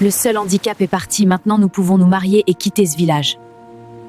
Le seul handicap est parti, maintenant nous pouvons nous marier et quitter ce village.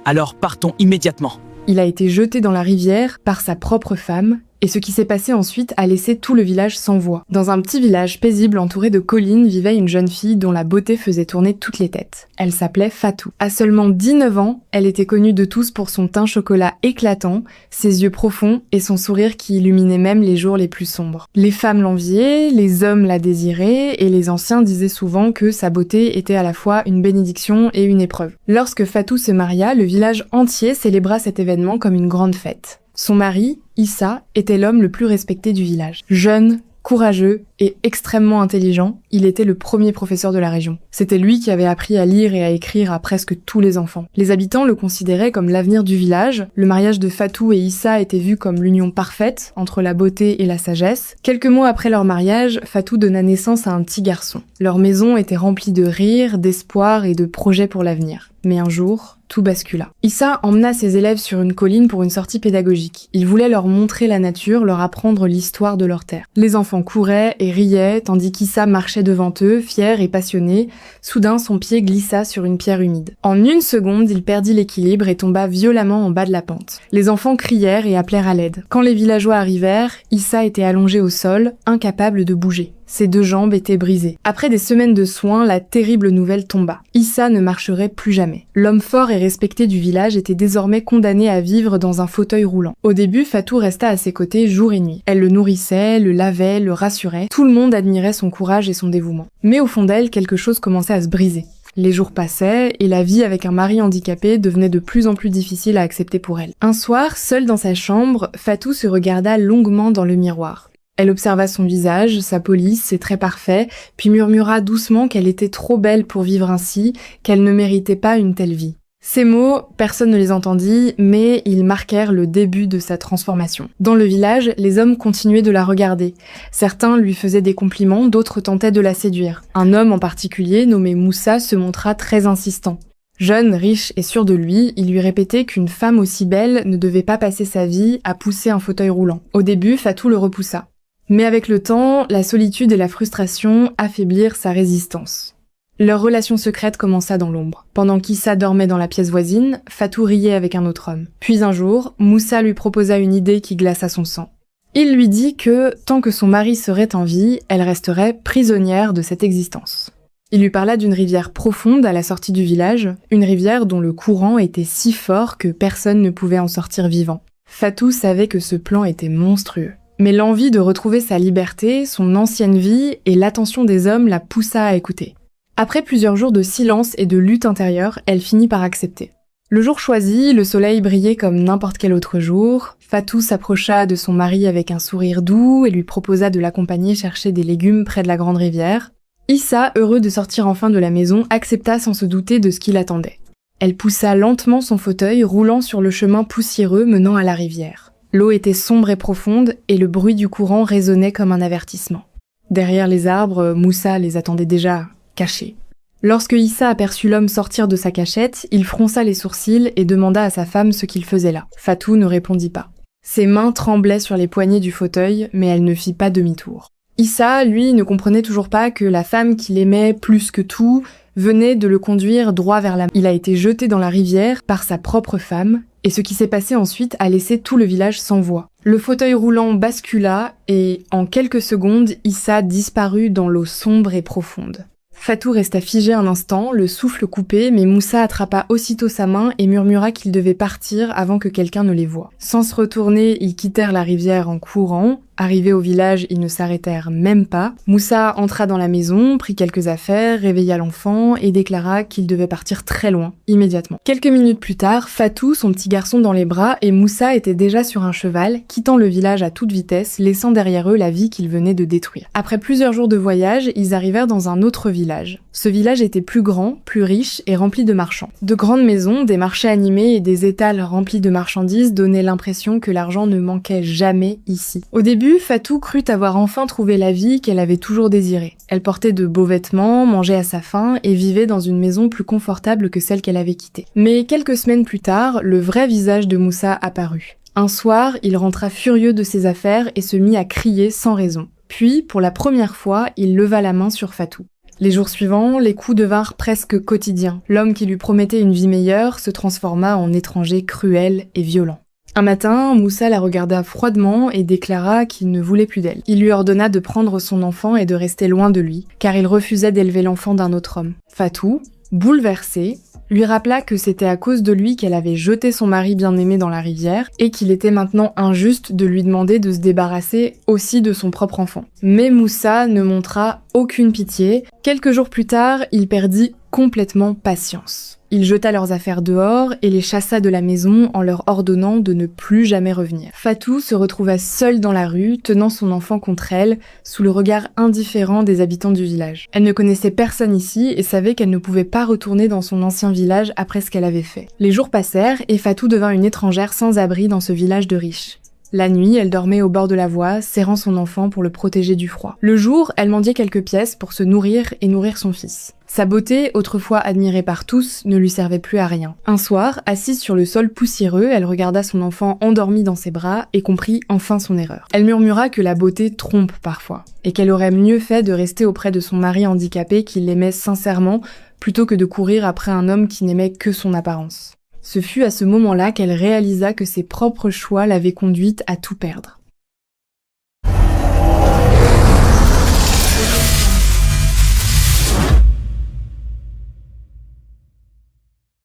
Alors partons immédiatement. Il a été jeté dans la rivière par sa propre femme, et ce qui s'est passé ensuite a laissé tout le village sans voix. Dans un petit village paisible entouré de collines vivait une jeune fille dont la beauté faisait tourner toutes les têtes. Elle s'appelait Fatou. À seulement 19 ans, elle était connue de tous pour son teint chocolat éclatant, ses yeux profonds et son sourire qui illuminait même les jours les plus sombres. Les femmes l'enviaient, les hommes la désiraient, et les anciens disaient souvent que sa beauté était à la fois une bénédiction et une épreuve. Lorsque Fatou se maria, le village entier célébra cet événement comme une grande fête. Son mari, Issa, était l'homme le plus respecté du village. Jeune, courageux et extrêmement intelligent, il était le premier professeur de la région. C'était lui qui avait appris à lire et à écrire à presque tous les enfants. Les habitants le considéraient comme l'avenir du village. Le mariage de Fatou et Issa était vu comme l'union parfaite entre la beauté et la sagesse. Quelques mois après leur mariage, Fatou donna naissance à un petit garçon. Leur maison était remplie de rires, d'espoir et de projets pour l'avenir. Mais un jour, tout bascula. Issa emmena ses élèves sur une colline pour une sortie pédagogique. Il voulait leur montrer la nature, leur apprendre l'histoire de leur terre. Les enfants couraient et riaient, tandis qu'Issa marchait devant eux, fier et passionné. Soudain, son pied glissa sur une pierre humide. En une seconde, il perdit l'équilibre et tomba violemment en bas de la pente. Les enfants crièrent et appelèrent à l'aide. Quand les villageois arrivèrent, Issa était allongé au sol, incapable de bouger. Ses deux jambes étaient brisées. Après des semaines de soins, la terrible nouvelle tomba. Issa ne marcherait plus jamais. L'homme fort et respecté du village était désormais condamné à vivre dans un fauteuil roulant. Au début, Fatou resta à ses côtés jour et nuit. Elle le nourrissait, le lavait, le rassurait. Tout le monde admirait son courage et son dévouement. Mais au fond d'elle, quelque chose commençait à se briser. Les jours passaient, et la vie avec un mari handicapé devenait de plus en plus difficile à accepter pour elle. Un soir, seule dans sa chambre, Fatou se regarda longuement dans le miroir. Elle observa son visage, sa police, ses traits parfaits, puis murmura doucement qu'elle était trop belle pour vivre ainsi, qu'elle ne méritait pas une telle vie. Ces mots, personne ne les entendit, mais ils marquèrent le début de sa transformation. Dans le village, les hommes continuaient de la regarder. Certains lui faisaient des compliments, d'autres tentaient de la séduire. Un homme en particulier, nommé Moussa, se montra très insistant. Jeune, riche et sûr de lui, il lui répétait qu'une femme aussi belle ne devait pas passer sa vie à pousser un fauteuil roulant. Au début, Fatou le repoussa. Mais avec le temps, la solitude et la frustration affaiblirent sa résistance. Leur relation secrète commença dans l'ombre. Pendant qu'Issa dormait dans la pièce voisine, Fatou riait avec un autre homme. Puis un jour, Moussa lui proposa une idée qui glaça son sang. Il lui dit que, tant que son mari serait en vie, elle resterait prisonnière de cette existence. Il lui parla d'une rivière profonde à la sortie du village, une rivière dont le courant était si fort que personne ne pouvait en sortir vivant. Fatou savait que ce plan était monstrueux. Mais l'envie de retrouver sa liberté, son ancienne vie et l'attention des hommes la poussa à écouter. Après plusieurs jours de silence et de lutte intérieure, elle finit par accepter. Le jour choisi, le soleil brillait comme n'importe quel autre jour. Fatou s'approcha de son mari avec un sourire doux et lui proposa de l'accompagner chercher des légumes près de la grande rivière. Issa, heureux de sortir enfin de la maison, accepta sans se douter de ce qui l'attendait. Elle poussa lentement son fauteuil, roulant sur le chemin poussiéreux menant à la rivière. L'eau était sombre et profonde, et le bruit du courant résonnait comme un avertissement. Derrière les arbres, Moussa les attendait déjà, cachés. Lorsque Issa aperçut l'homme sortir de sa cachette, il fronça les sourcils et demanda à sa femme ce qu'il faisait là. Fatou ne répondit pas. Ses mains tremblaient sur les poignées du fauteuil, mais elle ne fit pas demi-tour. Issa, lui, ne comprenait toujours pas que la femme qu'il aimait plus que tout venait de le conduire droit vers la mer. Il a été jeté dans la rivière par sa propre femme, et ce qui s'est passé ensuite a laissé tout le village sans voix. Le fauteuil roulant bascula, et en quelques secondes, Issa disparut dans l'eau sombre et profonde. Fatou resta figé un instant, le souffle coupé, mais Moussa attrapa aussitôt sa main et murmura qu'il devait partir avant que quelqu'un ne les voie. Sans se retourner, ils quittèrent la rivière en courant. Arrivés au village, ils ne s'arrêtèrent même pas. Moussa entra dans la maison, prit quelques affaires, réveilla l'enfant et déclara qu'il devait partir très loin, immédiatement. Quelques minutes plus tard, Fatou, son petit garçon dans les bras, et Moussa étaient déjà sur un cheval, quittant le village à toute vitesse, laissant derrière eux la vie qu'ils venaient de détruire. Après plusieurs jours de voyage, ils arrivèrent dans un autre village. Ce village était plus grand, plus riche et rempli de marchands. De grandes maisons, des marchés animés et des étals remplis de marchandises donnaient l'impression que l'argent ne manquait jamais ici. Au début, Fatou crut avoir enfin trouvé la vie qu'elle avait toujours désirée. Elle portait de beaux vêtements, mangeait à sa faim et vivait dans une maison plus confortable que celle qu'elle avait quittée. Mais quelques semaines plus tard, le vrai visage de Moussa apparut. Un soir, il rentra furieux de ses affaires et se mit à crier sans raison. Puis, pour la première fois, il leva la main sur Fatou. Les jours suivants, les coups devinrent presque quotidiens. L'homme qui lui promettait une vie meilleure se transforma en étranger cruel et violent. Un matin, Moussa la regarda froidement et déclara qu'il ne voulait plus d'elle. Il lui ordonna de prendre son enfant et de rester loin de lui, car il refusait d'élever l'enfant d'un autre homme. Fatou, bouleversée, lui rappela que c'était à cause de lui qu'elle avait jeté son mari bien-aimé dans la rivière et qu'il était maintenant injuste de lui demander de se débarrasser aussi de son propre enfant. Mais Moussa ne montra aucune pitié. Quelques jours plus tard, il perdit complètement patience. Il jeta leurs affaires dehors et les chassa de la maison en leur ordonnant de ne plus jamais revenir. Fatou se retrouva seule dans la rue, tenant son enfant contre elle, sous le regard indifférent des habitants du village. Elle ne connaissait personne ici et savait qu'elle ne pouvait pas retourner dans son ancien village après ce qu'elle avait fait. Les jours passèrent et Fatou devint une étrangère sans abri dans ce village de riches. La nuit, elle dormait au bord de la voie, serrant son enfant pour le protéger du froid. Le jour, elle mendiait quelques pièces pour se nourrir et nourrir son fils. Sa beauté, autrefois admirée par tous, ne lui servait plus à rien. Un soir, assise sur le sol poussiéreux, elle regarda son enfant endormi dans ses bras et comprit enfin son erreur. Elle murmura que la beauté trompe parfois, et qu'elle aurait mieux fait de rester auprès de son mari handicapé qui l'aimait sincèrement, plutôt que de courir après un homme qui n'aimait que son apparence. Ce fut à ce moment-là qu'elle réalisa que ses propres choix l'avaient conduite à tout perdre.